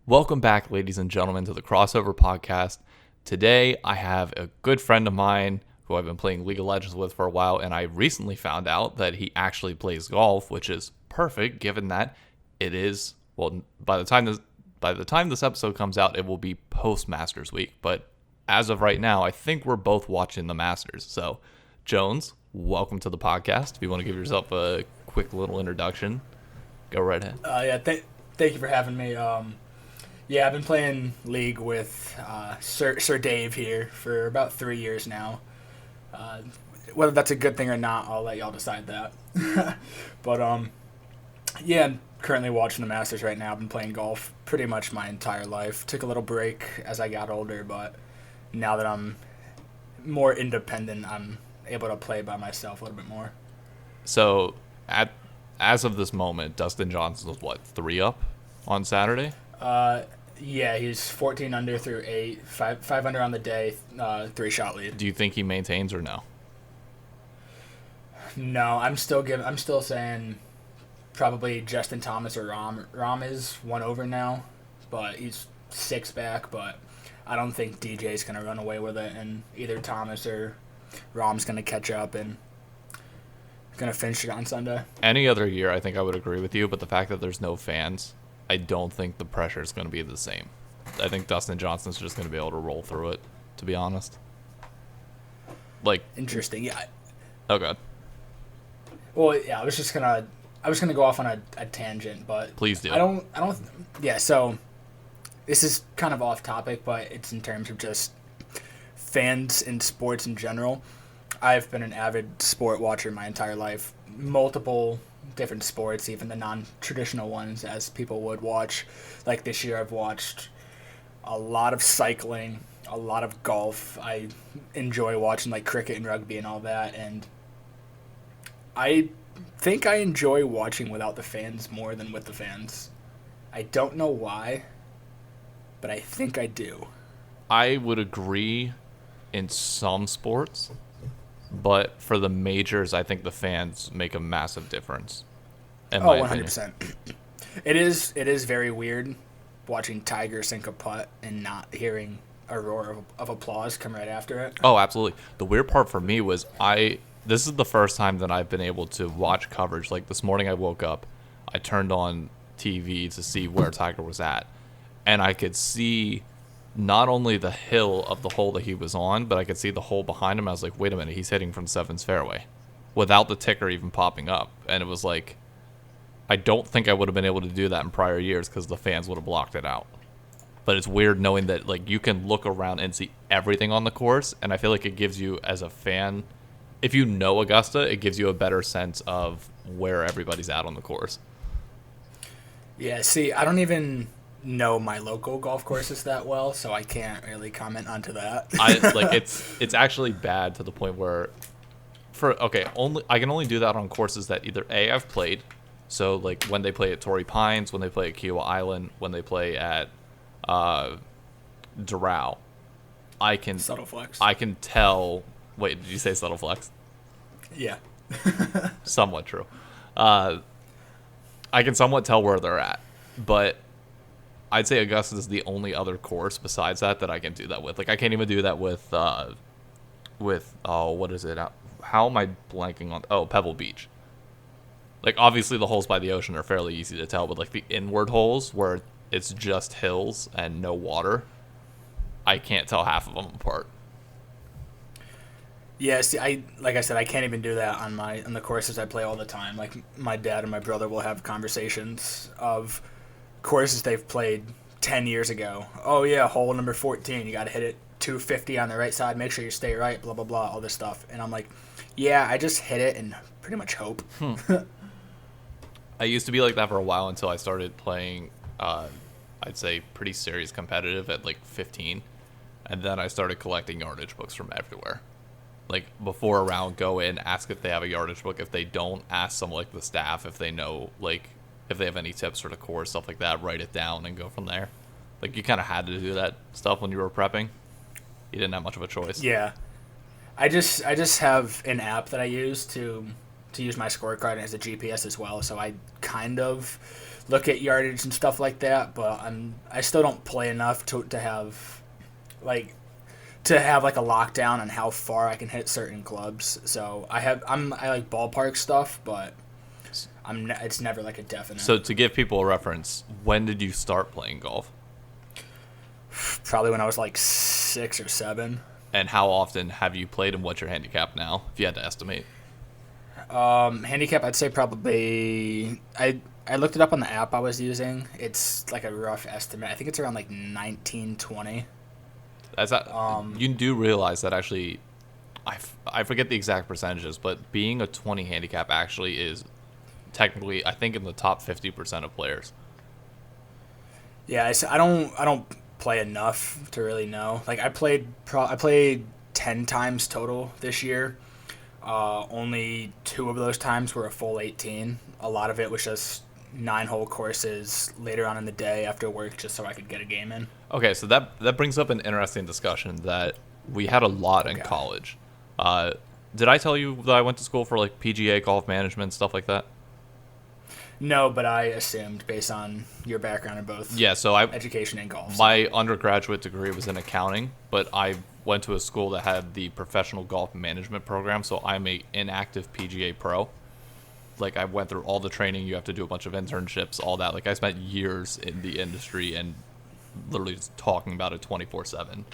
Welcome back, ladies and gentlemen, to the Crossover Podcast. Today, I have a good friend of mine who I've been playing League of Legends with for a while, and I recently found out that he actually plays golf, which is perfect given that it is, well, by the time this episode comes out, it will be post Masters week. But as of right now, I think we're both watching the Masters. So, Jones, welcome to the podcast. If you want to give yourself a quick little introduction, go right ahead. Thank you for having me. I've been playing League with Sir Dave here for about 3 years now. Whether that's a good thing or not, I'll let y'all decide that. But I'm currently watching the Masters right now. I've been playing golf pretty much my entire life. Took a little break as I got older, but now that I'm more independent, I'm able to play by myself a little bit more. So, as of this moment, Dustin Johnson was, 3 up on Saturday? He's 14 under through 8, 5 under on the day, 3-shot lead. Do you think he maintains or no? No, I'm still saying probably Justin Thomas or Rom. Rom is 1 over now, but he's 6 back, but I don't think DJ's going to run away with it, and either Thomas or Rom's going to catch up and going to finish it on Sunday. Any other year, I think I would agree with you, but the fact that there's no fans, I don't think the pressure is going to be the same. I think Dustin Johnson's just going to be able to roll through it, to be honest. Interesting, yeah. Oh, God. Well, yeah, I was gonna go off on a tangent, but Please do. So this is kind of off topic, but it's in terms of just fans in sports in general. I've been an avid sport watcher my entire life. Multiple different sports, even the non-traditional ones, as people would watch. Like this year, I've watched a lot of cycling, a lot of golf. I enjoy watching like cricket and rugby and all that, and I think I enjoy watching without the fans more than with the fans. I don't know why, but I think I do. I would agree in some sports, but for the majors, I think the fans make a massive difference. In my 100%. It is very weird watching Tiger sink a putt and not hearing a roar of applause come right after it. Oh, absolutely. The weird part for me was this is the first time that I've been able to watch coverage. Like this morning I woke up, I turned on TV to see where Tiger was at, and I could see not only the hill of the hole that he was on, but I could see the hole behind him. I was like, wait a minute, he's hitting from 7's fairway without the ticker even popping up. And it was like, I don't think I would have been able to do that in prior years because the fans would have blocked it out. But it's weird knowing that like you can look around and see everything on the course, and I feel like it gives you, as a fan, if you know Augusta, it gives you a better sense of where everybody's at on the course. Yeah, see, I don't even know my local golf courses that well, so I can't really comment onto that. It's actually bad to the point where I can only do that on courses that either A, I've played, so like when they play at Torrey Pines, when they play at Kiowa Island, when they play at Doral, Subtle flex. I can tell. Wait, did you say subtle flex? Yeah. Somewhat true. I can somewhat tell where they're at, but I'd say Augusta is the only other course besides that I can do that with. Like, I can't even do that with what is it? How am I blanking on? Oh, Pebble Beach. Like, obviously the holes by the ocean are fairly easy to tell, but like the inward holes where it's just hills and no water, I can't tell half of them apart. Yeah, see, like I said, I can't even do that on the courses I play all the time. Like my dad and my brother will have conversations of courses they've played 10 years ago. Oh yeah, hole number 14, you got to hit it 250 on the right side. Make sure you stay right. Blah blah blah, all this stuff. And I'm like, yeah, I just hit it and pretty much hope. I used to be like that for a while until I started playing. I'd say pretty serious competitive at like 15, and then I started collecting yardage books from everywhere. Like, before a round, go in, ask if they have a yardage book. If they don't, ask some, like, the staff if they know, like, if they have any tips for the course, stuff like that. Write it down and go from there. Like, you kind of had to do that stuff when you were prepping. You didn't have much of a choice. Yeah. I just have an app that I use to use my scorecard as a GPS as well, so I kind of look at yardage and stuff like that, but I still don't play enough to have like like a lockdown on how far I can hit certain clubs. So I like ballpark stuff, but it's never like a definite. So to give people a reference, when did you start playing golf? Probably when I was like 6 or 7. And how often have you played, and what's your handicap now, if you had to estimate? Handicap, I'd say probably I looked it up on the app I was using. It's like a rough estimate. I think it's around like 19, 20. You do realize that actually, I forget the exact percentages, but being a 20 handicap actually is technically, I think, in the top 50% of players. Yeah, I don't play enough to really know. Like I played 10 times total this year. Only 2 of those times were a full 18. A lot of it was just 9-hole courses later on in the day after work, just so I could get a game in. Okay, so that brings up an interesting discussion that we had a lot in college. Did I tell you that I went to school for like PGA golf management, stuff like that? No, but I assumed based on your background in both education and golf. My undergraduate degree was in accounting, but I went to a school that had the professional golf management program, so I'm a inactive PGA pro. Like, I went through all the training. You have to do a bunch of internships, all that. Like, I spent years in the industry and literally just talking about it 24/7.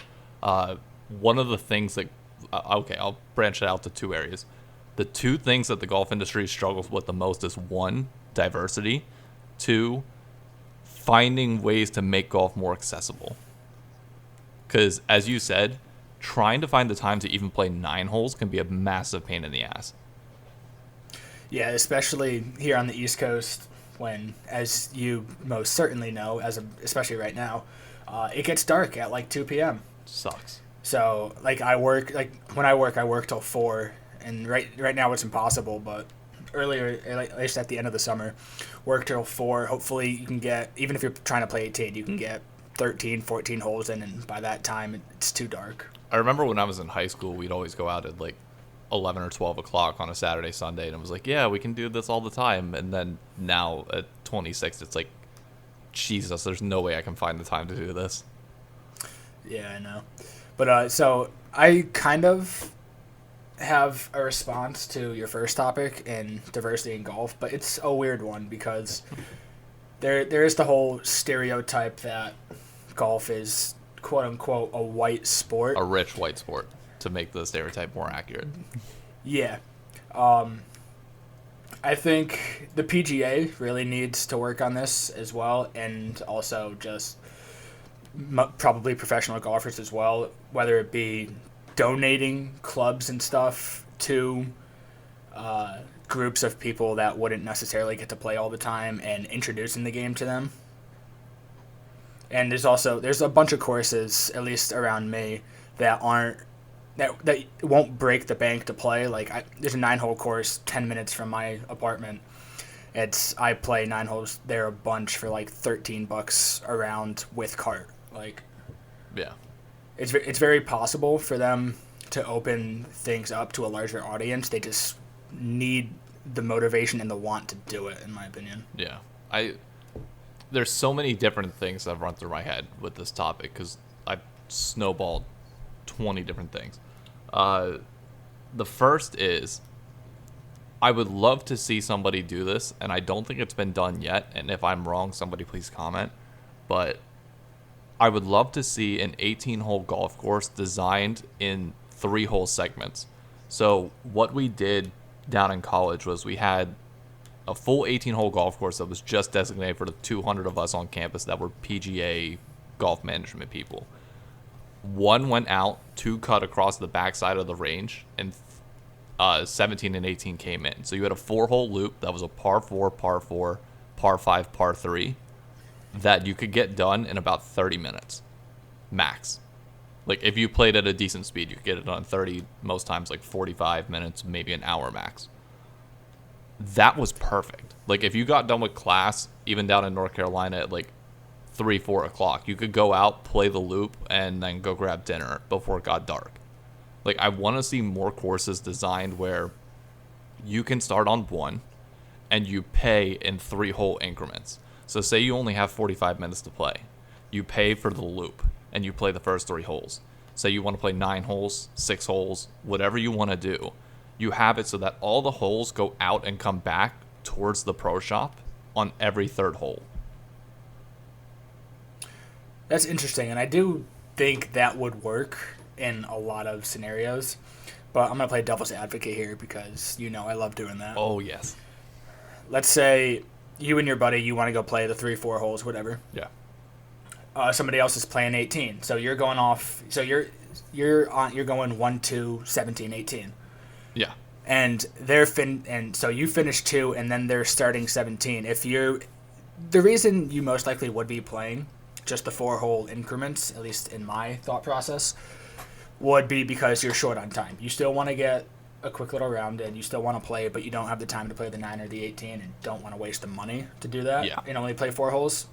One of the things that okay, I'll branch it out to 2 areas. The 2 things that the golf industry struggles with the most is 1, diversity, 2, finding ways to make golf more accessible. Because, as you said, trying to find the time to even play 9 holes can be a massive pain in the ass. Yeah, especially here on the East Coast, when, as you most certainly know, especially right now, it gets dark at like 2 p.m. Sucks. So, like, when I work till 4, and right now it's impossible, but earlier, at least at the end of the summer, work till 4. Hopefully you can get, even if you're trying to play 18, you can get 13, 14 holes in, and by that time it's too dark. I remember when I was in high school, we'd always go out at like 11 or 12 o'clock on a Saturday, Sunday, and it was like, yeah, we can do this all the time. And then now at 26, it's like, Jesus, there's no way I can find the time to do this. Yeah, I know. But so I kind of have a response to your first topic in diversity in golf, but it's a weird one because there is the whole stereotype that golf is quote unquote a white sport, a rich white sport, to make the stereotype more accurate. Yeah. I think the PGA really needs to work on this as well, and also just probably professional golfers as well, whether it be donating clubs and stuff to groups of people that wouldn't necessarily get to play all the time and introducing the game to them. And there's a bunch of courses, at least around me, that won't break the bank to play. Like there's a 9-hole course 10 minutes from my apartment. I play 9 holes there a bunch for like $13 a round with cart. Like, yeah, it's very possible for them to open things up to a larger audience. They just need the motivation and the want to do it, in my opinion. Yeah, there's so many different things that have run through my head with this topic because I snowballed 20 different things. The first is, I would love to see somebody do this, and I don't think it's been done yet, and if I'm wrong, somebody please comment, but I would love to see an 18-hole golf course designed in 3-hole segments. So what we did down in college was we had a full 18-hole golf course that was just designated for the 200 of us on campus that were PGA golf management people. 1 went out, 2 cut across the backside of the range, and 17 and 18 came in. So you had a 4-hole loop that was a par 4, par 4, par 5, par 3 that you could get done in about 30 minutes max. Like if you played at a decent speed, you could get it done in 30, most times like 45 minutes, maybe an hour max. That was perfect. Like if you got done with class, even down in North Carolina at like 3, 4 o'clock, you could go out, play the loop, and then go grab dinner before it got dark. Like I want to see more courses designed where you can start on 1 and you pay in 3-hole increments. So say you only have 45 minutes to play. You pay for the loop, and you play the first 3 holes. Say you want to play 9 holes, 6 holes, whatever you want to do. You have it so that all the holes go out and come back towards the pro shop on every 3rd hole. That's interesting, and I do think that would work in a lot of scenarios. But I'm going to play devil's advocate here because, I love doing that. Oh, yes. Let's say you and your buddy, you want to go play the 3-4 holes, whatever. Yeah. Somebody else is playing 18. So you're going off. So you're going 1, 2, 17, 18. Yeah. And so you finish 2, and then they're starting 17. The reason you most likely would be playing just the 4-hole increments, at least in my thought process, would be because you're short on time. You still want to get a quick little round in. You still want to play, but you don't have the time to play the 9 or the 18 and don't want to waste the money to do that and only play 4 holes.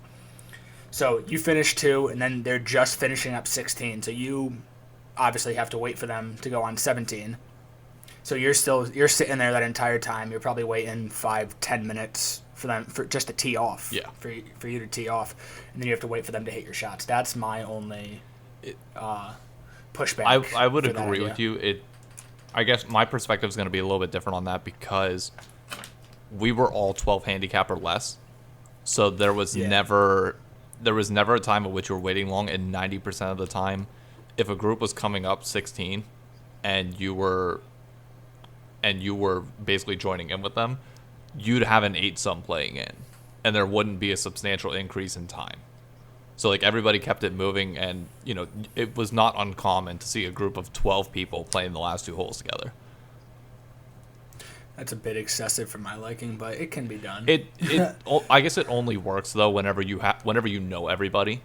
So you finish 2, and then they're just finishing up 16. So you obviously have to wait for them to go on 17. So you're sitting there that entire time. You're probably waiting 5-10 minutes for them just to tee off. Yeah. For you to tee off, and then you have to wait for them to hit your shots. That's my only pushback. I would agree with you. I guess my perspective is going to be a little bit different on that because we were all 12 handicap or less. So there was never a time at which you were waiting long, and 90% of the time, if a group was coming up 16 and you were basically joining in with them, you'd have an 8-some playing in, and there wouldn't be a substantial increase in time. So like everybody kept it moving, and it was not uncommon to see a group of 12 people playing the last 2 holes together. That's a bit excessive for my liking, but it can be done. I guess it only works though whenever you know everybody.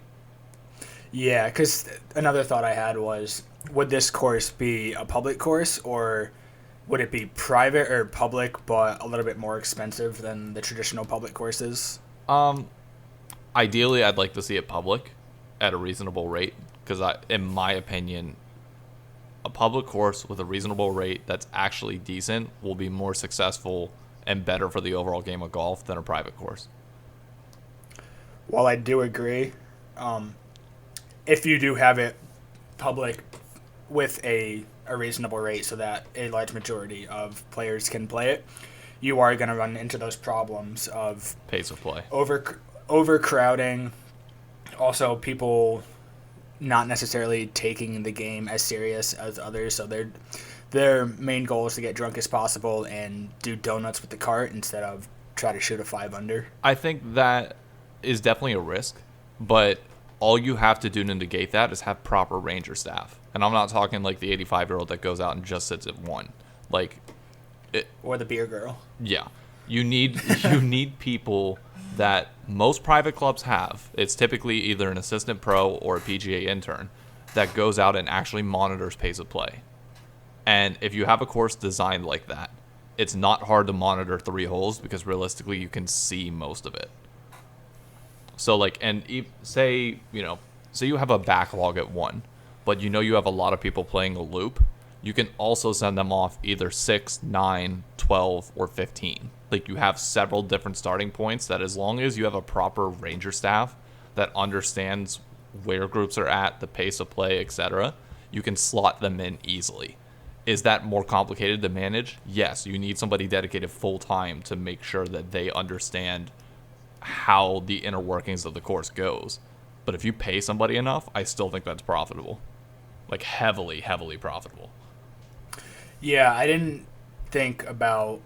Yeah, because another thought I had was, would this course be a public course, or would it be private or public but a little bit more expensive than the traditional public courses? Ideally, I'd like to see it public at a reasonable rate because, in my opinion, a public course with a reasonable rate that's actually decent will be more successful and better for the overall game of golf than a private course. While I do agree, if you do have it public with a reasonable rate so that a large majority of players can play it, you are going to run into those problems of pace of play, overcrowding, also people not necessarily taking the game as serious as others, so their main goal is to get drunk as possible and do donuts with the cart instead of try to shoot a 5 under. I think that is definitely a risk, but all you have to do to negate that is have proper ranger staff. And I'm not talking like the 85-year-old that goes out and just sits at 1. Or the beer girl. Yeah. You need people that most private clubs have. It's typically either an assistant pro or a PGA intern that goes out and actually monitors pace of play. And if you have a course designed like that, it's not hard to monitor 3 holes because realistically you can see most of it. So say you have a backlog at 1, but you have a lot of people playing a loop, you can also send them off either 6, 9, 12, or 15. Like you have several different starting points that as long as you have a proper ranger staff that understands where groups are at, the pace of play, etc., you can slot them in easily. Is that more complicated to manage? Yes, you need somebody dedicated full time to make sure that they understand how the inner workings of the course goes. But if you pay somebody enough, I still think that's profitable. Like heavily, heavily profitable. Yeah, I didn't think about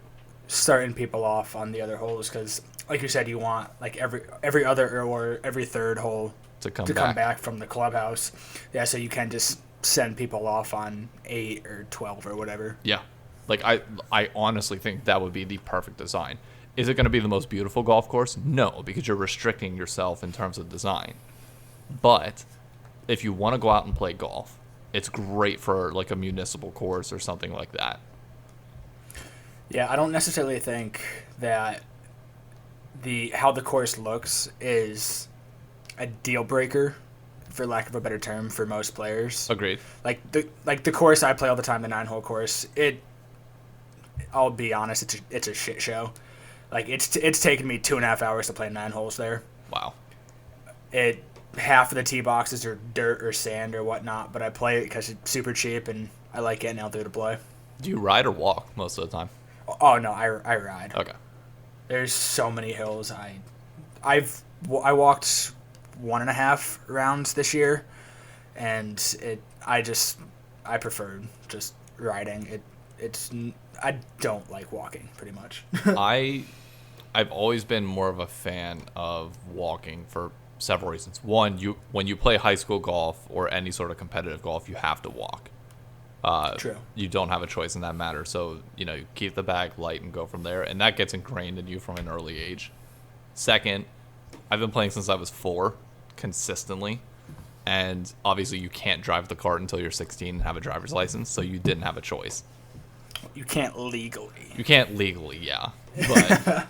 starting people off on the other holes because, like you said, you want like every other or every 3rd hole to come back from the clubhouse. Yeah, so you can just send people off on 8 or 12 or whatever. Yeah. Like I honestly think that would be the perfect design. Is it going to be the most beautiful golf course? No, because you're restricting yourself in terms of design. But if you want to go out and play golf, it's great for like a municipal course or something like that. Yeah, I don't necessarily think that how the course looks is a deal breaker, for lack of a better term, for most players. Agreed. Like the course I play all the time, the 9-hole course, it's a shit show. Like it's taken me 2.5 hours to play 9 holes there. Wow. Half of the tee boxes are dirt or sand or whatnot, but I play it because it's super cheap and I like getting out there to play. Do you ride or walk most of the time? Oh no, I ride. Okay. There's so many hills. I walked 1.5 rounds this year, and I preferred just riding. I don't like walking pretty much. I've always been more of a fan of walking for several reasons. One, when you play high school golf or any sort of competitive golf, you have to walk. True. You don't have a choice in that matter. So, you keep the bag light and go from there. And that gets ingrained in you from an early age. Second, I've been playing since I was 4 consistently. And obviously you can't drive the cart until you're 16 and have a driver's license. So you didn't have a choice. You can't legally. You can't legally, yeah. But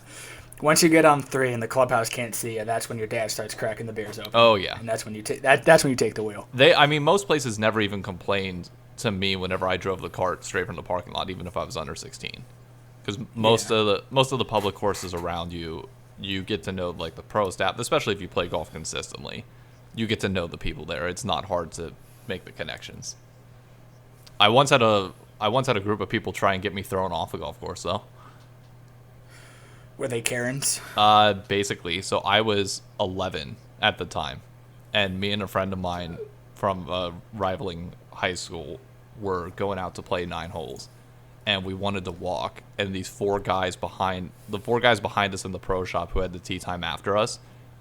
once you get on 3 and the clubhouse can't see you, that's when your dad starts cracking the beers open. oh yeah. And that's when you take that's when you take the wheel. Most places never even complained to me whenever I drove the cart straight from the parking lot, even if I was under 16. Because most of the public courses around you get to know like the pro staff, especially if you play golf consistently. You get to know the people there. It's not hard to make the connections. I once had a group of people try and get me thrown off a golf course though. Were they Karens? Basically. So I was 11 at the time, and me and a friend of mine from a rivaling high school were going out to play 9 holes, and we wanted to walk. And these 4 guys behind us in the pro shop who had the tee time after us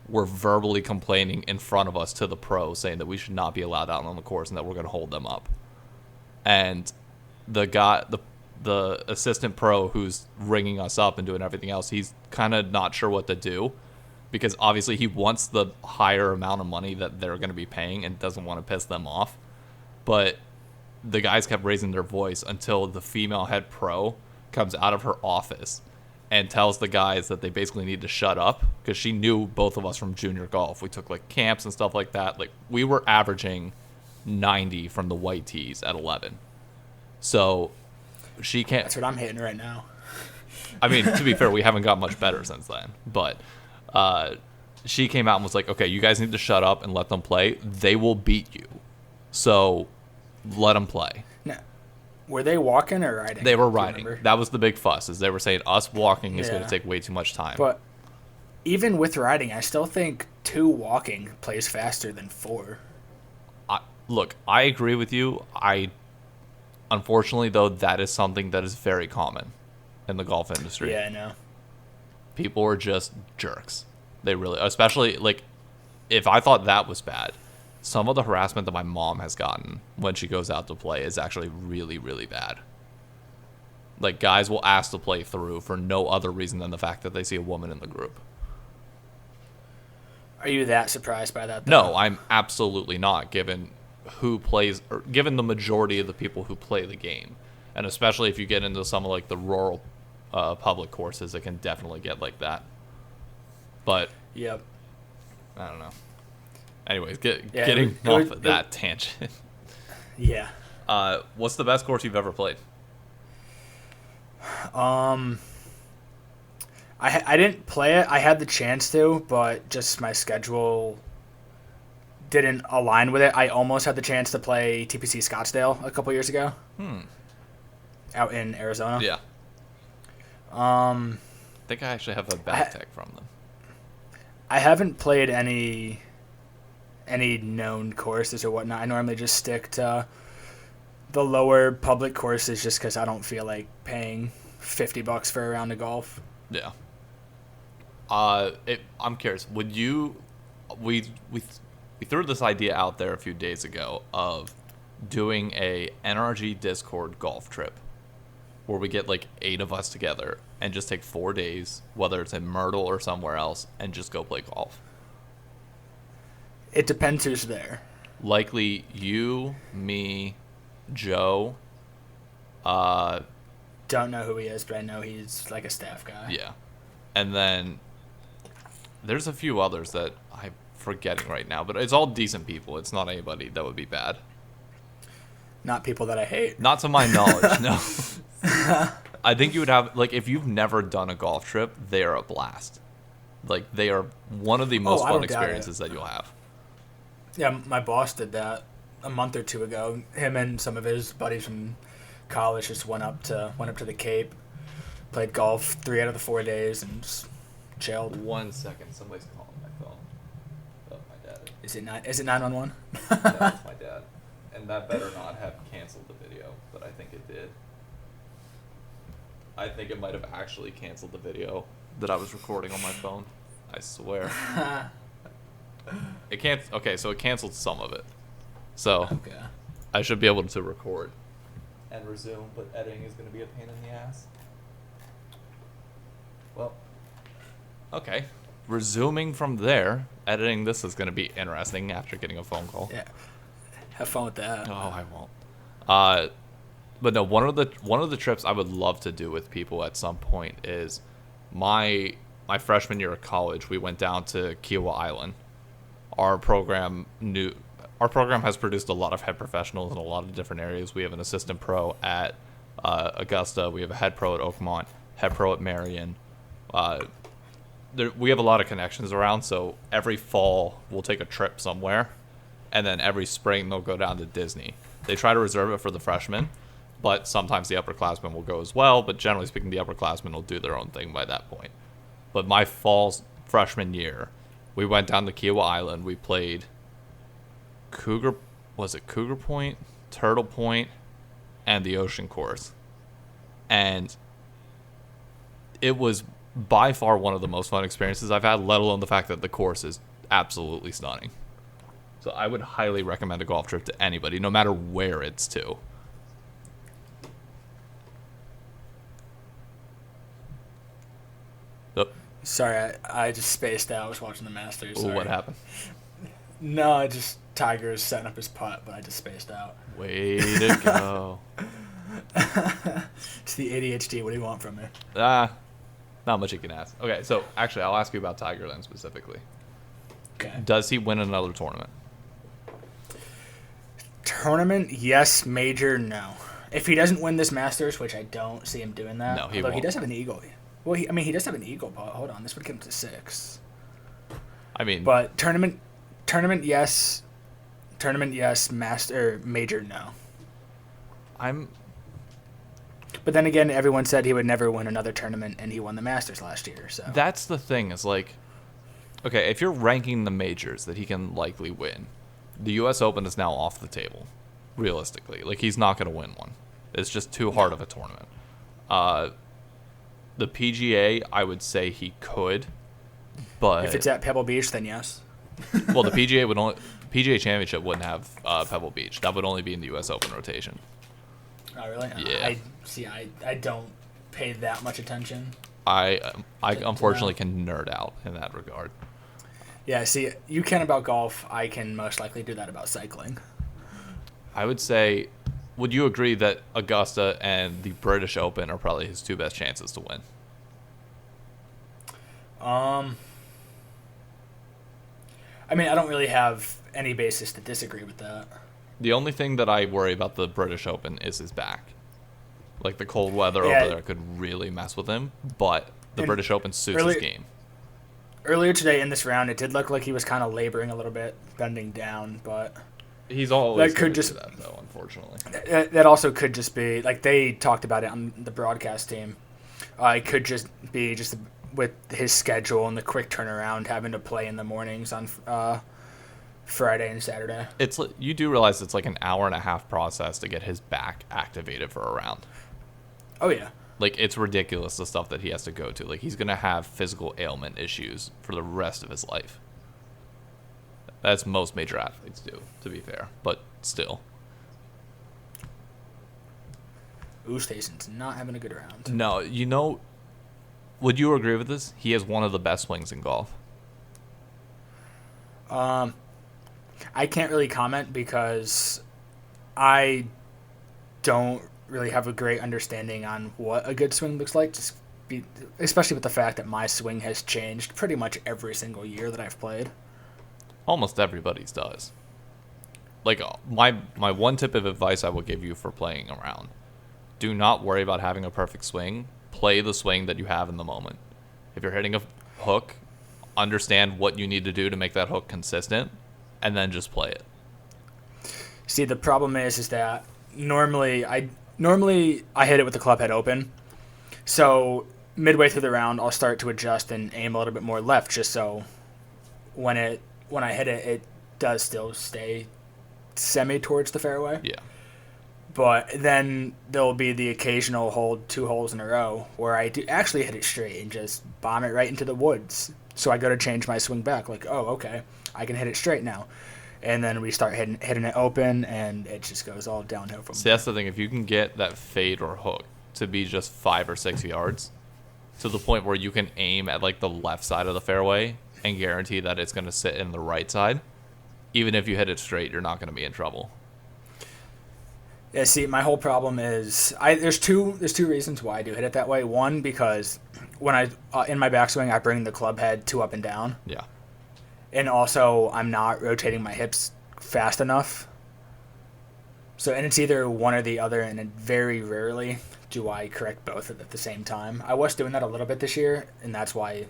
were verbally complaining in front of us to the pro, saying that we should not be allowed out on the course and that we're going to hold them up. And the assistant pro who's ringing us up and doing everything else, he's kind of not sure what to do, because obviously he wants the higher amount of money that they're going to be paying and doesn't want to piss them off. But the guys kept raising their voice until the female head pro comes out of her office and tells the guys that they basically need to shut up, because she knew both of us from junior golf. We took like camps and stuff like that. Like, we were averaging 90 from the white tees at 11. So she can't. That's what I'm hitting right now. I mean, to be fair, we haven't got much better since then. But she came out and was like, okay, you guys need to shut up and let them play. They will beat you. So let them play. No. Were they walking or riding? They were riding. That was the big fuss, is they were saying us walking is going to Yeah. take way too much time. But even with riding, I still think 2 walking plays faster than 4. Look, I agree with you. Unfortunately, though, that is something that is very common in the golf industry. Yeah, I know. People are just jerks. They really, especially, like, if I thought that was bad, some of the harassment that my mom has gotten when she goes out to play is actually really, really bad. Like, guys will ask to play through for no other reason than the fact that they see a woman in the group. Are you that surprised by that, though? No, I'm absolutely not, given who plays, or given the majority of the people who play the game. And especially if you get into some of like the rural public courses, it can definitely get like that. But Yep. I don't know. Anyways, getting off of that tangent. Yeah. What's the best course you've ever played? I didn't play it. I had the chance to, but just my schedule didn't align with it. I almost had the chance to play TPC Scottsdale a couple years ago. Out in Arizona. Yeah. I think I actually have a bag tag from them. I haven't played any known courses or whatnot. I normally just stick to the lower public courses just because I don't feel like paying $50 for a round of golf. Yeah. I'm curious. Would you? We threw this idea out there a few days ago of doing a NRG Discord golf trip, where we get like 8 of us together and just take 4 days, whether it's in Myrtle or somewhere else, and just go play golf. It depends who's there. Likely you, me, Joe. Don't know who he is, but I know he's like a staff guy. Yeah. And then there's a few others that I'm forgetting right now, but it's all decent people. It's not anybody that would be bad. Not people that I hate. Not to my knowledge, no. I think you would have, like, if you've never done a golf trip, they are a blast. Like, they are one of the most I fun don't doubt it. experiences that you'll have. Yeah, my boss did that a month or two ago. Him and some of his buddies from college just went up to the Cape, played golf 3 out of the 4 days, and just chilled. 1 second, somebody's calling my phone. Oh, my dad. Is it 911? No, it's my dad. And that better not have canceled the video, but I think it did. I think it might have actually canceled the video that I was recording on my phone. I swear. It can't. Okay, so it canceled some of it. So Okay. I should be able to record and resume, but editing is going to be a pain in the ass. Well, okay. Resuming from there, editing this is going to be interesting after getting a phone call. Yeah. Have fun with that. Oh, I won't. But no, one of the trips I would love to do with people at some point is my freshman year of college. We went down to Kiowa Island. Our program has produced a lot of head professionals in a lot of different areas. We have an assistant pro at Augusta. We have a head pro at Oakmont, head pro at Marion. We have a lot of connections around, so every fall we'll take a trip somewhere, and then every spring they'll go down to Disney. They try to reserve it for the freshmen, but sometimes the upperclassmen will go as well, but generally speaking, the upperclassmen will do their own thing by that point. But my fall freshman year, we went down to Kiowa Island. We played Cougar Point, Turtle Point, and the Ocean Course. And it was by far one of the most fun experiences I've had, let alone the fact that the course is absolutely stunning. So I would highly recommend a golf trip to anybody, no matter where it's to. Oh, Sorry, I just spaced out. I was watching the Masters. ooh, what happened? No, I just Tiger is setting up his putt, but I just spaced out. Way to go. It's the ADHD. What do you want from me? Not much you can ask. Okay, so actually, I'll ask you about Tiger then specifically. Okay. Does he win another tournament? Tournament, yes. Major, no. If he doesn't win this Masters, which I don't see him doing that. No, he although won't. He does have an eagle. Well, he does have an eagle, but hold on. This would get him to 6. I mean, But tournament, yes. Tournament, yes. Major, no. But then again, everyone said he would never win another tournament, and he won the Masters last year. So that's the thing, is like, okay, if you're ranking the majors that he can likely win, the U.S. Open is now off the table, realistically. Like, he's not going to win one. It's just too hard of a tournament. The PGA, I would say he could, but if it's at Pebble Beach, then yes. well, the PGA Championship wouldn't have Pebble Beach. That would only be in the U.S. Open rotation. Oh, really? Yeah. I don't pay that much attention. I unfortunately can nerd out in that regard. Yeah, see, you can about golf. I can most likely do that about cycling. I would say, would you agree that Augusta and the British Open are probably his 2 best chances to win? I mean, I don't really have any basis to disagree with that. The only thing that I worry about the British Open is his back. Like, the cold weather Yeah. over there could really mess with him, but the And British Open suits his game. Earlier today in this round, it did look like he was kind of laboring a little bit, bending down, but He's always that could gonna just do that, though, unfortunately. that also could just be like they talked about it on the broadcast team. It could just be just with his schedule and the quick turnaround, having to play in the mornings on Friday and Saturday. You do realize it's like an hour and a half process to get his back activated for a round. Oh yeah. Like, it's ridiculous, the stuff that he has to go to. Like, he's going to have physical ailment issues for the rest of his life. That's most major athletes do, to be fair. But still. Oosthuizen's not having a good round. No, would you agree with this? He has one of the best swings in golf. I can't really comment because I don't really have a great understanding on what a good swing looks like, especially with the fact that my swing has changed pretty much every single year that I've played. Almost everybody's does. Like, my one tip of advice I will give you for playing around: do not worry about having a perfect swing. Play the swing that you have in the moment. If you're hitting a hook understand what you need to do to make that hook consistent, and then just play it. See, the problem is that normally I hit it with the club head open. So midway through the round, I'll start to adjust and aim a little bit more left, just so when I hit it, it does still stay semi towards the fairway. Yeah. But then there'll be the occasional hold 2 holes in a row where I do actually hit it straight and just bomb it right into the woods. So I go to change my swing back, like, oh, okay, I can hit it straight now. And then we start hitting it open, and it just goes all downhill from See, there. that's the thing. If you can get that fade or hook to be just 5 or 6 yards, to the point where you can aim at like the left side of the fairway and guarantee that it's going to sit in the right side, even if you hit it straight, you're not going to be in trouble. Yeah, see, my whole problem is there's two reasons why I do hit it that way. One, because when I in my backswing, I bring the club head 2 up and down. Yeah. And also, I'm not rotating my hips fast enough. So, and it's either one or the other, and very rarely do I correct both at the same time. I was doing that a little bit this year, and that's why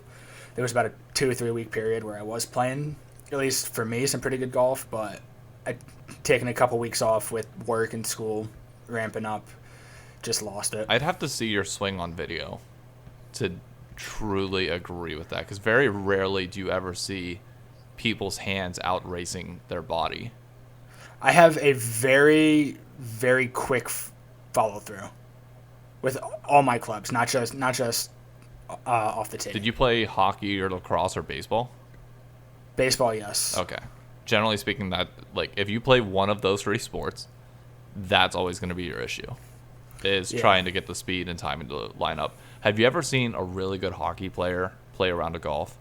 there was about a 2 or 3 week period where I was playing, at least for me, some pretty good golf, but I'd taken a couple weeks off with work and school ramping up, just lost it. I'd have to see your swing on video to truly agree with that, because very rarely do you ever see people's hands out racing their body. I have a very, very quick follow through with all my clubs, not just off the tee. Did you play hockey or lacrosse or baseball? Baseball, yes. Okay. Generally speaking, that like if you play one of those 3 sports, that's always going to be your issue. Is trying to get the speed and timing to line up. Have you ever seen a really good hockey player play around a golf?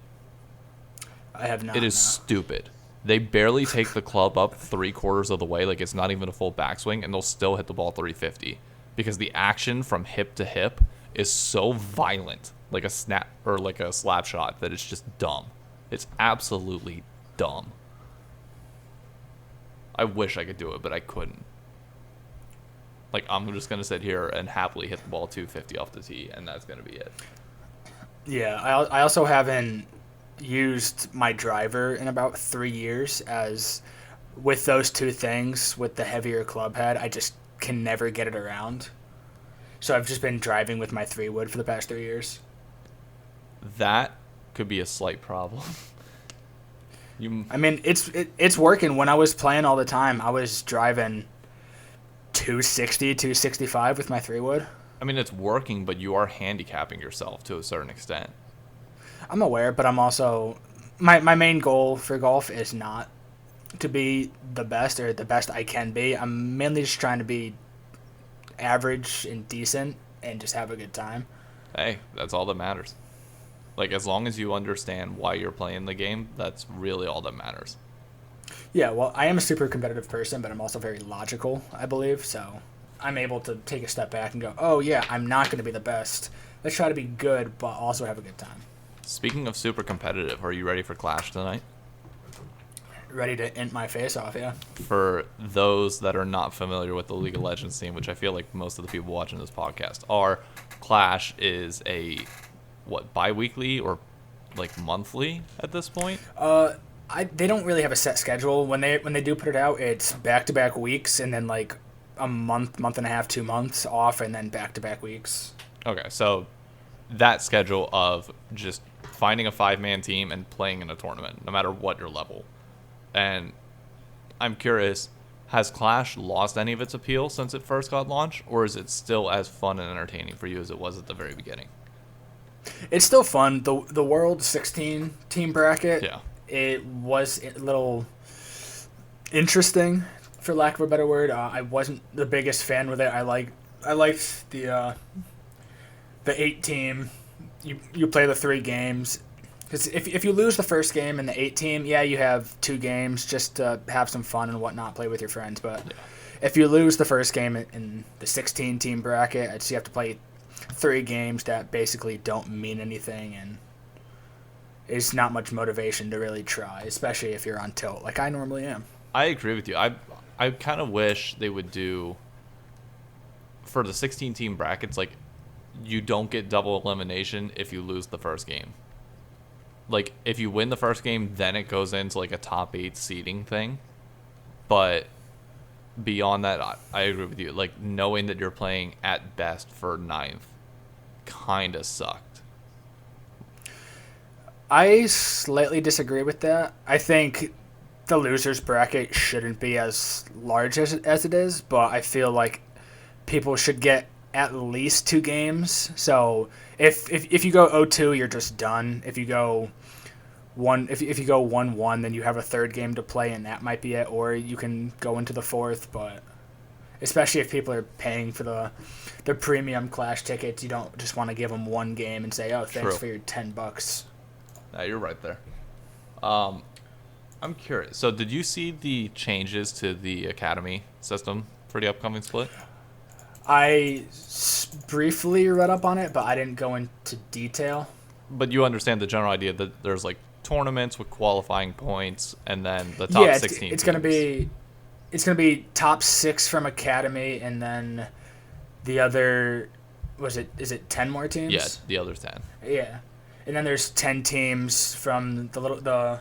I have not. It is stupid. They barely take the club up 3/4 of the way, like it's not even a full backswing, and they'll still hit the ball 350 because the action from hip to hip is so violent, like a snap or like a slap shot, that it's just dumb. It's absolutely dumb. I wish I could do it, but I couldn't. Like, I'm just going to sit here and happily hit the ball 250 off the tee, and that's going to be it. Yeah, I also haven't used my driver in about 3 years, as with those 2 things, with the heavier club head, I just can never get it around. So I've just been driving with my 3-wood for the past 3 years. That could be a slight problem. I mean, it's working. When I was playing all the time, I was driving 260, 265 with my 3-wood. I mean, it's working, but you are handicapping yourself to a certain extent. I'm aware, but I'm also my main goal for golf is not to be the best or the best I can be. I'm mainly just trying to be average and decent and just have a good time. Hey, that's all that matters. Like, as long as you understand why you're playing the game, that's really all that matters. Yeah, well, I am a super competitive person, but I'm also very logical, I believe. So I'm able to take a step back and go, oh, yeah, I'm not going to be the best. Let's try to be good, but also have a good time. Speaking of super competitive, are you ready for Clash tonight? Ready to int my face off, yeah. For those that are not familiar with the League of Legends scene, which I feel like most of the people watching this podcast are, Clash is a, bi-weekly or like monthly at this point? They don't really have a set schedule. When they do put it out, it's back-to-back weeks and then like a month and a half, 2 months off, and then back-to-back weeks. Okay, so that schedule of just finding a 5-man team and playing in a tournament, no matter what your level. And I'm curious, has Clash lost any of its appeal since it first got launched, or is it still as fun and entertaining for you as it was at the very beginning? It's still fun. The World 16 team bracket, Yeah. It was a little interesting, for lack of a better word. I wasn't the biggest fan with it. I liked the 8 team. You play the 3 games. Because if you lose the first game in the 8 team, yeah, you have 2 games just to have some fun and whatnot, play with your friends. But if you lose the first game in the 16 team bracket, you have to play 3 games that basically don't mean anything, and it's not much motivation to really try, especially if you're on tilt, like I normally am. I agree with you. I kind of wish they would do, for the 16-team brackets, like, you don't get double elimination if you lose the first game. like if you win the first game, then it goes into like a top 8 seeding thing. But beyond that, I agree with you. Like knowing that you're playing at best for ninth kind of sucked. I slightly disagree with that. I think the losers bracket shouldn't be as large as it is, but I feel like people should get at least 2 games. So if you go 0-2, you're just done. If you go if you go 1-1, then you have a third game to play, and that might be it. Or you can go into the fourth, but especially if people are paying for the premium Clash tickets, you don't just want to give them 1 game and say, "Oh, thanks True. for your $10." Yeah, you're right there. I'm curious. So, did you see the changes to the academy system for the upcoming split? I briefly read up on it, but I didn't go into detail. But you understand the general idea that there's like tournaments with qualifying points, and then the top 16. It's gonna be top 6 from academy, and then the other is it 10 more teams? Yeah, the other 10. Yeah, and then there's 10 teams from the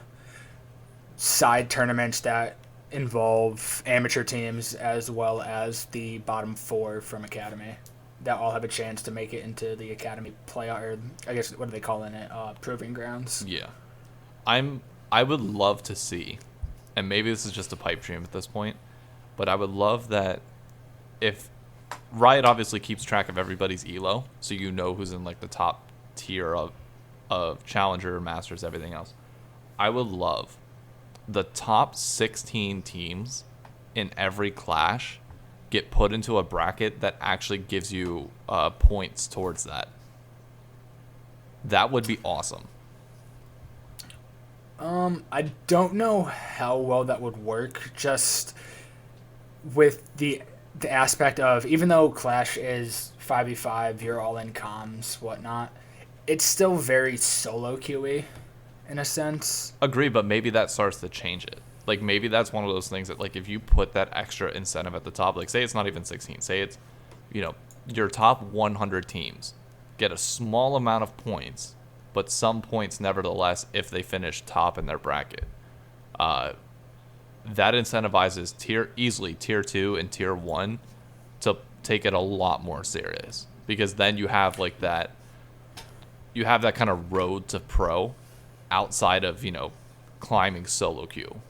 side tournaments that involve amateur teams, as well as the bottom 4 from academy that all have a chance to make it into the academy playoff, or I guess what are they calling it? Proving grounds. Yeah, I would love to see, and maybe this is just a pipe dream at this point, but I would love that if Riot obviously keeps track of everybody's elo, so you know who's in like the top tier of Challenger, Masters, everything else. I would love the top 16 teams in every Clash get put into a bracket that actually gives you points towards that. That would be awesome. I don't know how well that would work, just with the aspect of, even though Clash is 5v5, you're all in comms, whatnot, it's still very solo QE in a sense. Agree, but maybe that starts to change it. Like maybe that's one of those things that like if you put that extra incentive at the top, like say it's not even 16, say it's, your top 100 teams get a small amount of points, but some points nevertheless if they finish top in their bracket. That incentivizes tier 2 and tier 1 to take it a lot more serious, because then you have like that kind of road to pro outside of, climbing solo queue.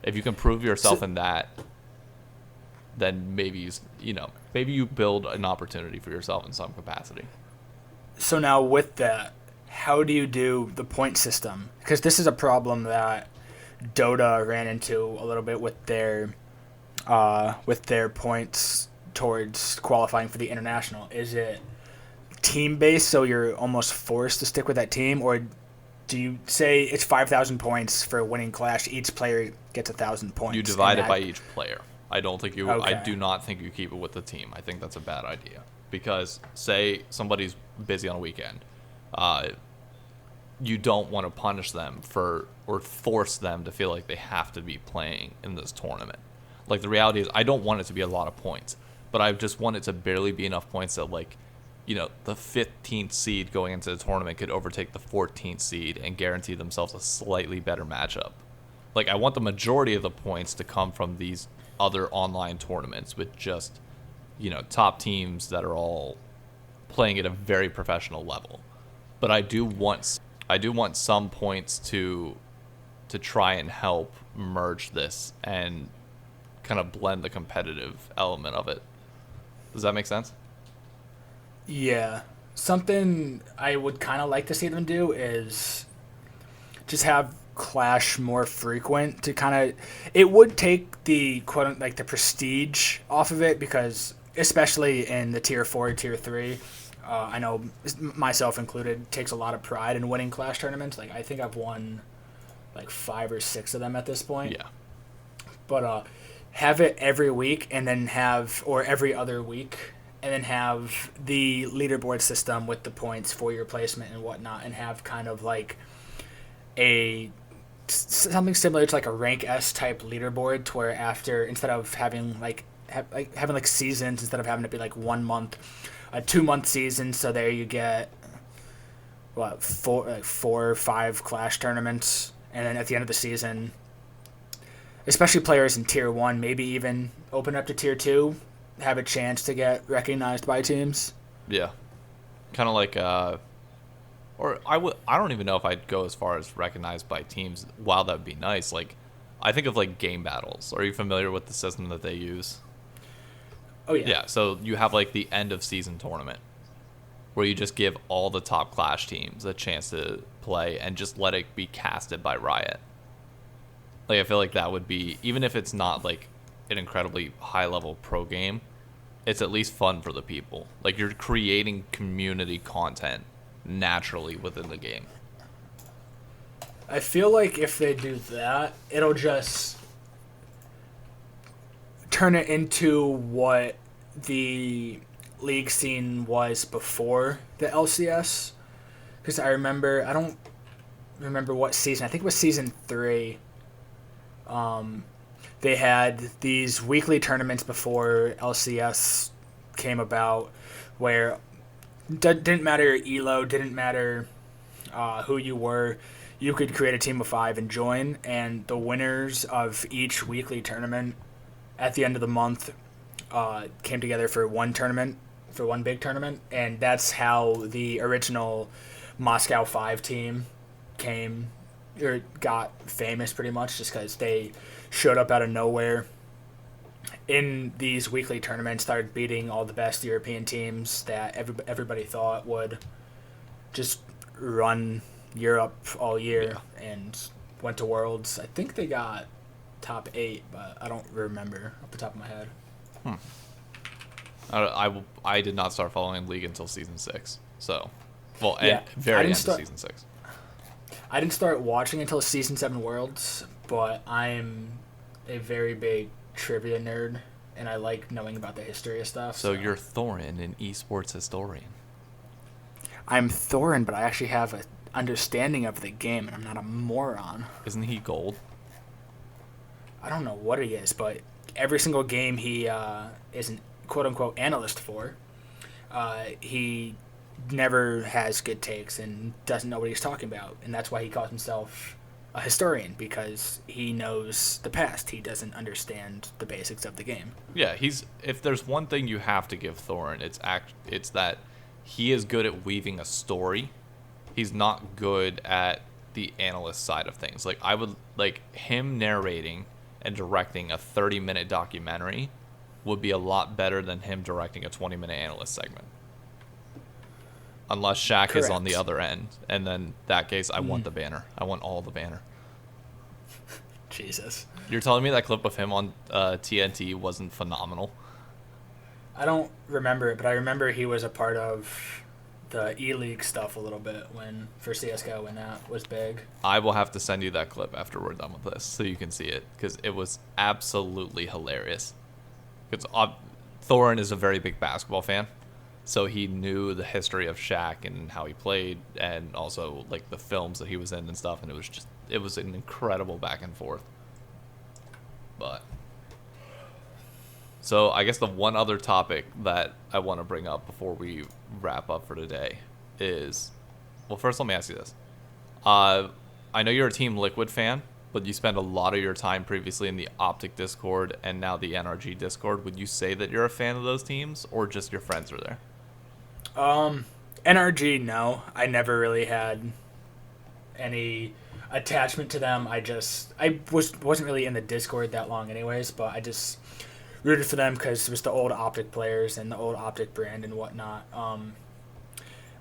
If you can prove yourself in that, then maybe you build an opportunity for yourself in some capacity. So now with that, how do you do the point system? Because this is a problem that Dota ran into a little bit with their points towards qualifying for the international. Is it team based, so you're almost forced to stick with that team, or do you say it's 5,000 points for winning Clash? Each player gets 1,000 points. You divide it by each player. I Okay. do not think you keep it with the team. I think that's a bad idea, because say somebody's busy on a weekend, you don't want to punish them or force them to feel like they have to be playing in this tournament. Like the reality is, I don't want it to be a lot of points, but I just want it to barely be enough points that like, the 15th seed going into the tournament could overtake the 14th seed and guarantee themselves a slightly better matchup. Like, I want the majority of the points to come from these other online tournaments with just, top teams that are all playing at a very professional level. But I do want some points to try and help merge this and kind of blend the competitive element of it. Does that make sense? Yeah. Something I would kind of like to see them do is just have Clash more frequent to kind of... It would take the like the prestige off of it, because especially in the tier 4, tier 3, I know myself included, takes a lot of pride in winning Clash tournaments. Like I think I've won like 5 or 6 of them at this point. Yeah. But have it every week, and then or every other week, and then have the leaderboard system with the points for your placement and whatnot, and have kind of like something similar to like a rank S type leaderboard, to where after, instead of having having like seasons, instead of having to be like 1 month, a 2-month season, so there you get four or five Clash tournaments, and then at the end of the season, especially players in Tier 1, maybe even open up to Tier 2, have a chance to get recognized by teams. Yeah. Kind of like, or I don't even know if I'd go as far as recognized by teams. Wow, that would be nice. Like, I think of like game battles. Are you familiar with the system that they use? Oh, yeah. Yeah, so you have like the end of season tournament where you just give all the top Clash teams a chance to play and just let it be casted by Riot. Like, I feel like that would be, even if it's not like an incredibly high level pro game, it's at least fun for the people. Like, you're creating community content naturally within the game. I feel like if they do that, it'll just turn it into what the league scene was before the LCS. Because I don't remember what season. I think it was season 3. They had these weekly tournaments before LCS came about, where didn't matter your elo, didn't matter who you were. You could create a team of 5 and join, and the winners of each weekly tournament at the end of the month came together for one big tournament, and that's how the original Moscow 5 team got famous pretty much, just because they showed up out of nowhere in these weekly tournaments, started beating all the best European teams that everybody thought would just run Europe all year, and went to Worlds. I think they got top 8, but I don't remember off the top of my head. I did not start following League until season 6. So, well, Yeah, very end of season 6. I didn't start watching until season 7 Worlds, but I'm a very big trivia nerd, and I like knowing about the history of stuff. So you're Thorin, an esports historian. I'm Thorin, but I actually have an understanding of the game, and I'm not a moron. Isn't he gold? I don't know what he is, but every single game he is an quote-unquote analyst for, he never has good takes and doesn't know what he's talking about, and that's why he calls himself a historian, because he knows the past. He doesn't understand the basics of the game. Yeah, if there's one thing you have to give Thorin, it's that he is good at weaving a story. He's not good at the analyst side of things. Like, I would like him narrating and directing a 30-minute documentary would be a lot better than him directing a 20-minute analyst segment. Unless Shaq is on the other end. And then in that case, I want the banner. I want all the banner. Jesus. You're telling me that clip of him on TNT wasn't phenomenal? I don't remember it, but I remember he was a part of the E-League stuff a little bit for CSGO when that was big. I will have to send you that clip after we're done with this so you can see it, because it was absolutely hilarious. Because Thorin is a very big basketball fan, so he knew the history of Shaq and how he played, and also like the films that he was in and stuff, and it was an incredible back and forth. But so I guess the one other topic that I want to bring up before we wrap up for today is, well, first let me ask you this. I know you're a Team Liquid fan, but you spent a lot of your time previously in the Optic Discord and now the NRG Discord. Would you say that you're a fan of those teams, or just your friends are there? NRG, no. I never really had any attachment to them. I wasn't really in the Discord that long anyways, but I just rooted for them because it was the old Optic players and the old Optic brand and whatnot.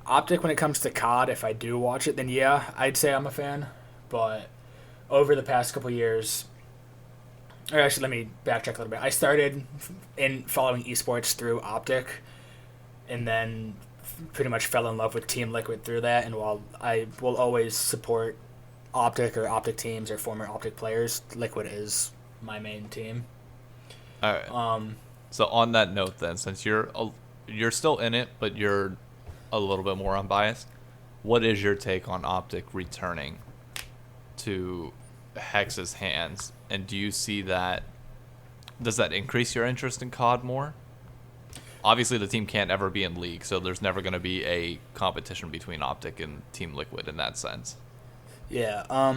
Optic, when it comes to COD, if I do watch it, then yeah, I'd say I'm a fan. But over the past couple years, or actually, let me backtrack a little bit. I started in following esports through Optic, and then pretty much fell in love with Team Liquid through that. And while I will always support Optic or Optic teams or former Optic players, Liquid is my main team. All right. So on that note, then, since you're still in it, but you're a little bit more unbiased, what is your take on Optic returning to Hex's hands? And do you see that? Does that increase your interest in COD more? obviously the team can't ever be in league, so there's never going to be a competition between Optic and Team Liquid in that sense. Yeah.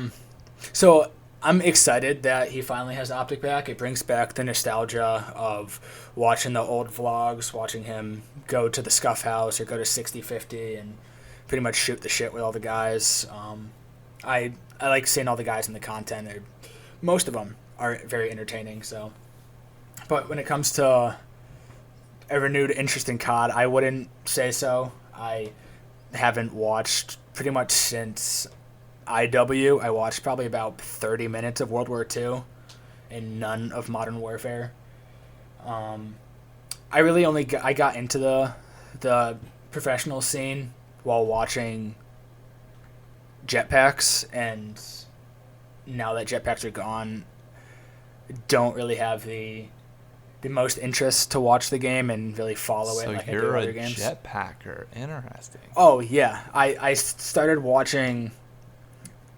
So I'm excited that he finally has Optic back. It brings back the nostalgia of watching the old vlogs, watching him go to the Scuff House or go to 60/50 and pretty much shoot the shit with all the guys. I like seeing all the guys in the content. Most of them are very entertaining. So, but when it comes to a renewed interest in COD, I wouldn't say so. I haven't watched pretty much since IW. I watched probably about 30 minutes of World War II and none of Modern Warfare. I really I got into the professional scene while watching jetpacks, and now that jetpacks are gone, don't really have the most interest to watch the game and really follow it like I do other games. So you're a jetpacker. Interesting. Oh, yeah. I started watching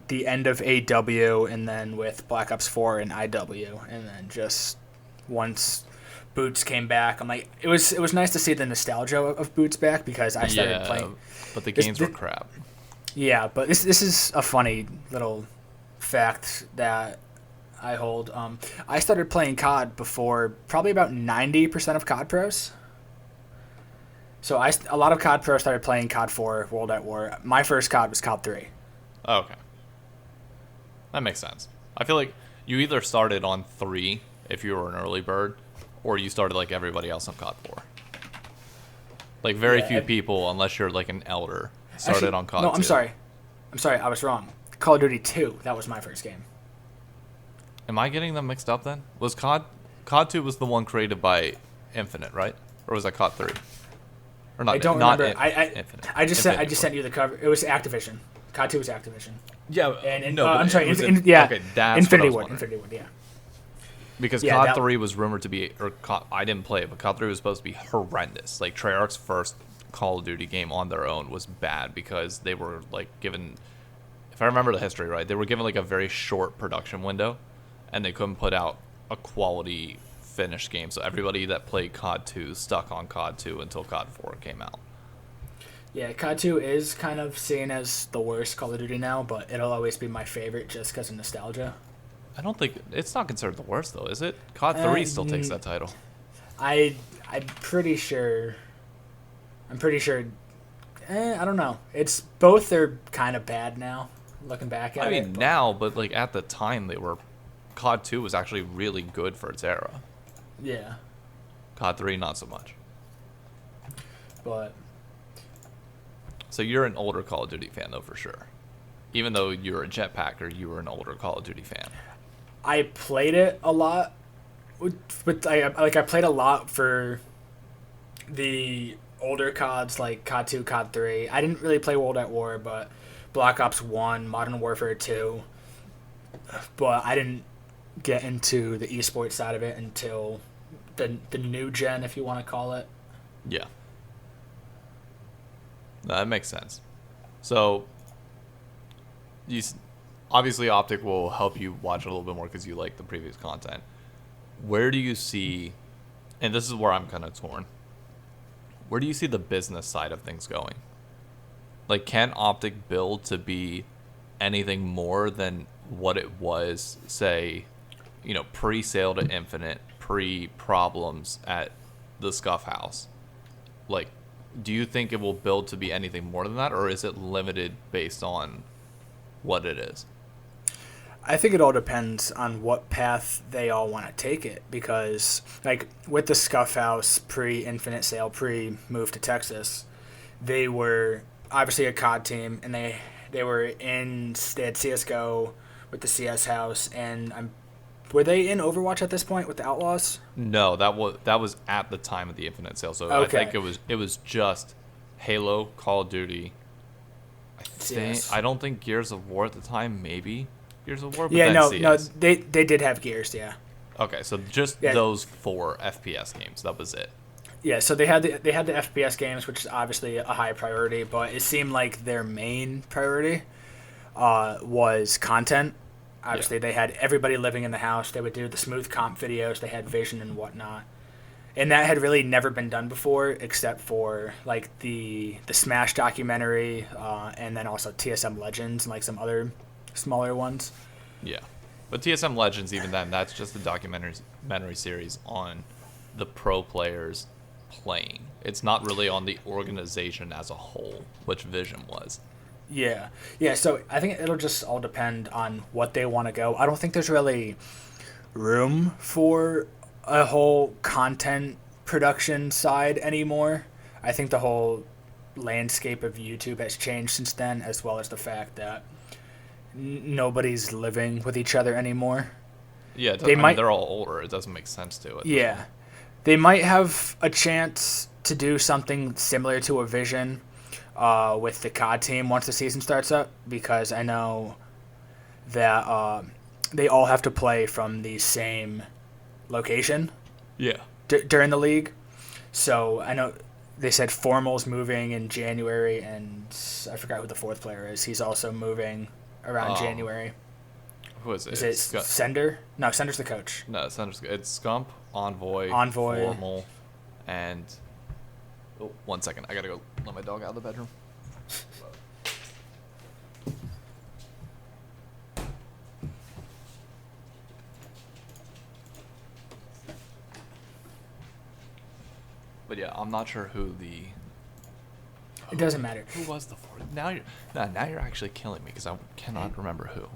the end of AW and then with Black Ops 4 and IW, and then just once Boots came back, I'm like, it was nice to see the nostalgia of Boots back because I started playing. But the games were crap. Yeah, but this is a funny little fact that I hold. I started playing COD before probably about 90% of COD pros. So a lot of COD pros started playing COD 4, World at War. My first COD was COD 3. Oh, okay. That makes sense. I feel like you either started on 3 if you were an early bird, or you started like everybody else on COD 4. Like very few people, unless you're like an elder, started on COD 2. No, I'm sorry, I was wrong. Call of Duty 2, that was my first game. Am I getting them mixed up then? Was COD 2 was the one created by Infinite, right? Or was that COD 3? Or not? I don't remember. Infinite. I just sent you the cover. It was Activision. COD 2 was Activision. Yeah, I'm sorry. Okay, that's Infinity Ward. Yeah. Because COD 3 was rumored to be, I didn't play it, but COD 3 was supposed to be horrendous. Like Treyarch's first Call of Duty game on their own was bad because they were like given, if I remember the history right, they were given like a very short production window, and they couldn't put out a quality finished game. So everybody that played COD 2 stuck on COD 2 until COD 4 came out. Yeah, COD 2 is kind of seen as the worst Call of Duty now, but it'll always be my favorite just because of nostalgia. I don't think it's not considered the worst though, is it? COD 3 still takes that title. I'm pretty sure. I don't know. It's both. They're kind of bad now. Looking back at it. I mean now, but like at the time they were. COD 2 was actually really good for its era. Yeah. COD 3 not so much. But. So you're an older Call of Duty fan though for sure. Even though you're a jetpacker, you were an older Call of Duty fan. I played it a lot, but I played a lot for the older CODs like COD 2, COD 3. I didn't really play World at War, but Black Ops 1, Modern Warfare 2. But I didn't get into the esports side of it until the new gen, if you want to call it. Yeah. No, that makes sense. So, obviously Optic will help you watch it a little bit more because you like the previous content. Where do you see, and this is where I'm kind of torn, where do you see the business side of things going? Like, can Optic build to be anything more than what it was, say, pre-sale to Infinite, pre-problems at the Scuff House? Like, do you think it will build to be anything more than that, or is it limited based on what it is? I think it all depends on what path they all want to take it, because like with the Scuff House pre-Infinite sale, pre-move to Texas, they were obviously a COD team, and they had CS:GO with the CS House, and were they in Overwatch at this point with the Outlaws? No, that was at the time of the Infinite sale. So okay. I think it was just Halo, Call of Duty. I don't think Gears of War at the time, maybe Gears of War. But yeah, then CS. they did have Gears, yeah. Okay, so just those 4 FPS games. That was it. Yeah, so they had the FPS games, which is obviously a high priority, but it seemed like their main priority was content. Obviously, they had everybody living in the house. They would do the smooth comp videos. They had vision and whatnot. And that had really never been done before, except for like the Smash documentary, and then also TSM Legends and like some other smaller ones. Yeah. But TSM Legends, even then, that's just a documentary series on the pro players playing. It's not really on the organization as a whole, which Vision was. Yeah, yeah. So I think it'll just all depend on what they want to go. I don't think there's really room for a whole content production side anymore. I think the whole landscape of YouTube has changed since then, as well as the fact that nobody's living with each other anymore. Yeah, They might, they're all older. It doesn't make sense to it. yeah, they might have a chance to do something similar to a Vision with the COD team once the season starts up, because I know that they all have to play from the same location Yeah. during the league. So I know they said Formal's moving in January, and I forgot who the fourth player is. He's also moving around January. Who is it? Is it Sender? No, Sender's the coach. No, it's Scump, Envoy, Envoy. Formal, and... Oh, 1 second. I gotta go let my dog out of the bedroom. But yeah, I'm not sure who the... It doesn't matter. Who was the fourth? Now you're actually killing me because I cannot remember who.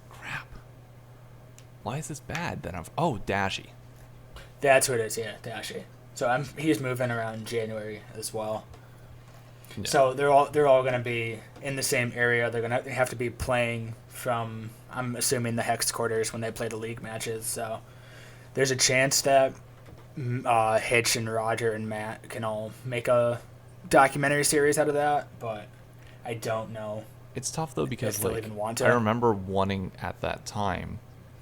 Crap. Why is this bad? Dashy. That's what it is. Yeah, Dashi. So he's moving around January as well. Yeah. So they're all going to be in the same area. They're going to have to be playing from, I'm assuming, the Hex quarters when they play the league matches. So there's a chance that Hitch and Roger and Matt can all make a documentary series out of that, but I don't know. It's tough though because if they'll even want to. I remember wanting at that time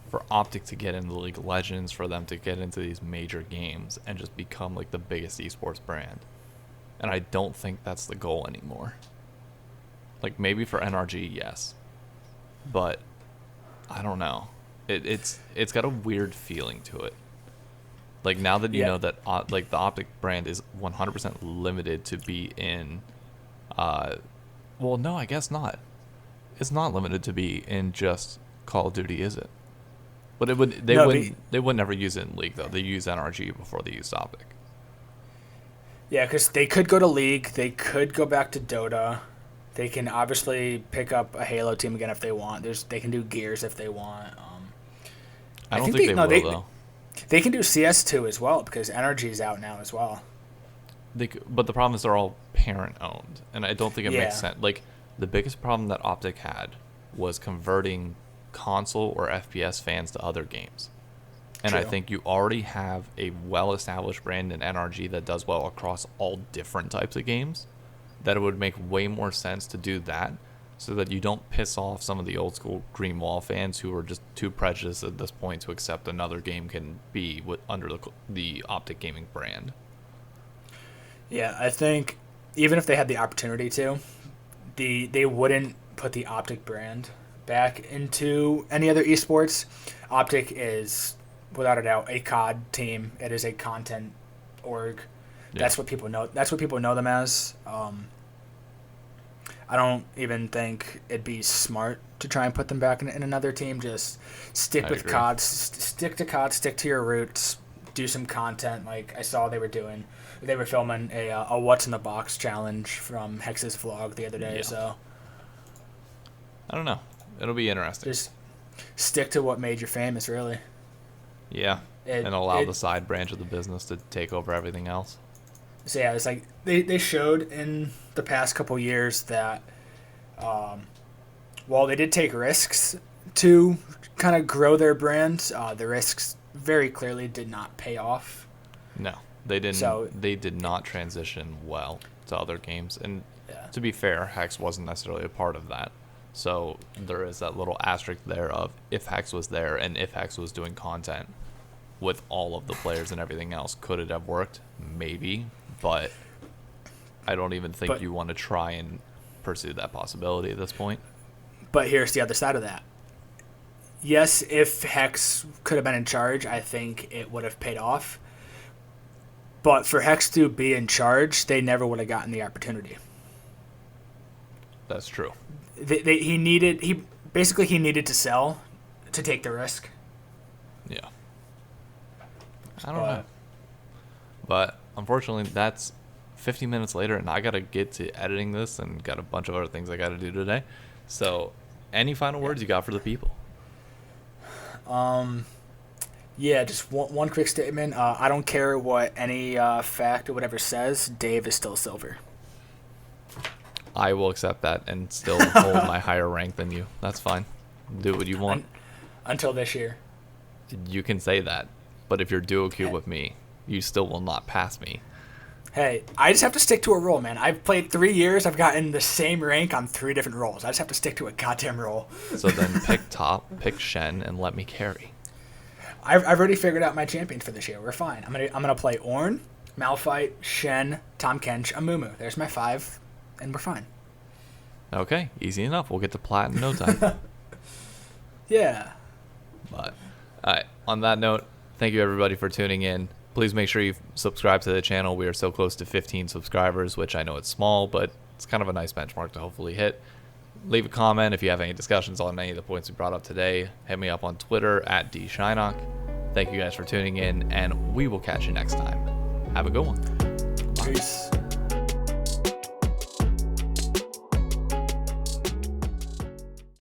for Optic to get into League of Legends, for them to get into these major games and just become like the biggest esports brand. And I don't think that's the goal anymore. Like maybe for NRG, yes. But I don't know. It's got a weird feeling to it. Like now that you know that like the Optic brand is 100% limited to be in well, no, I guess not. It's not limited to be in just Call of Duty, is it? But they would never use it in League though. They use NRG before they use Optic. Yeah, because they could go to League. They could go back to Dota. They can obviously pick up a Halo team again if they want. They can do Gears if they want. I don't think they will though. They can do CS2 as well because NRG is out now as well. But the problem is they're all parent owned, and I don't think it makes sense. Like the biggest problem that Optic had was converting console or FPS fans to other games. And I think you already have a well-established brand in NRG that does well across all different types of games, that it would make way more sense to do that so that you don't piss off some of the old school Green Wall fans who are just too prejudiced at this point to accept another game can be under the Optic Gaming brand. Yeah, I think even if they had the opportunity to, they wouldn't put the Optic brand back into any other esports. Optic is, without a doubt, a COD team. It is a content org. Yeah. That's what people know. That's what people know them as. I don't even think it'd be smart to try and put them back in another team. Just stick with COD. Stick to COD. Stick to your roots. Do some content like I saw they were doing. They were filming a What's in the Box challenge from Hex's vlog the other day. Yeah. So I don't know. It'll be interesting. Just stick to what made you famous, really. Yeah, and allow the side branch of the business to take over everything else. So yeah, it's like they showed in the past couple years that while they did take risks to kind of grow their brand, the risks very clearly did not pay off. No, they didn't. So, they did not transition well to other games. And to be fair, Hex wasn't necessarily a part of that. So there is that little asterisk there of if Hex was there and if Hex was doing content with all of the players and everything else, could it have worked? Maybe, but I don't even think you want to try and pursue that possibility at this point. But here's the other side of that. yes, if Hex could have been in charge, I think it would have paid off. But for Hex to be in charge, they never would have gotten the opportunity. That's true. He needed to sell to take the risk. Yeah. I don't know. But unfortunately, that's 50 minutes later, and I got to get to editing this and got a bunch of other things I got to do today. So, any final words you got for the people? Yeah, just one quick statement. I don't care what any fact or whatever says. Dave is still silver. I will accept that and still hold my higher rank than you. That's fine. Do what you want. Until this year. You can say that, but if you're duo cube with me, you still will not pass me. Hey, I just have to stick to a role, man. I've played 3 years. I've gotten the same rank on 3 different roles. I just have to stick to a goddamn role. So then pick top, pick Shen, and let me carry. I've already figured out my champions for this year. We're fine. I'm gonna play Ornn, Malphite, Shen, Tahm Kench, Amumu. There's my 5, and we're fine. Okay, easy enough. We'll get to plat in no time. Yeah. But, all right, on that note, thank you everybody for tuning in. Please make sure you subscribe to the channel. We are so close to 15 subscribers, which I know it's small, but it's kind of a nice benchmark to hopefully hit. Leave a comment if you have any discussions on any of the points we brought up today. Hit me up on Twitter at @DShynock. Thank you guys for tuning in, and we will catch you next time. Have a good one. Peace.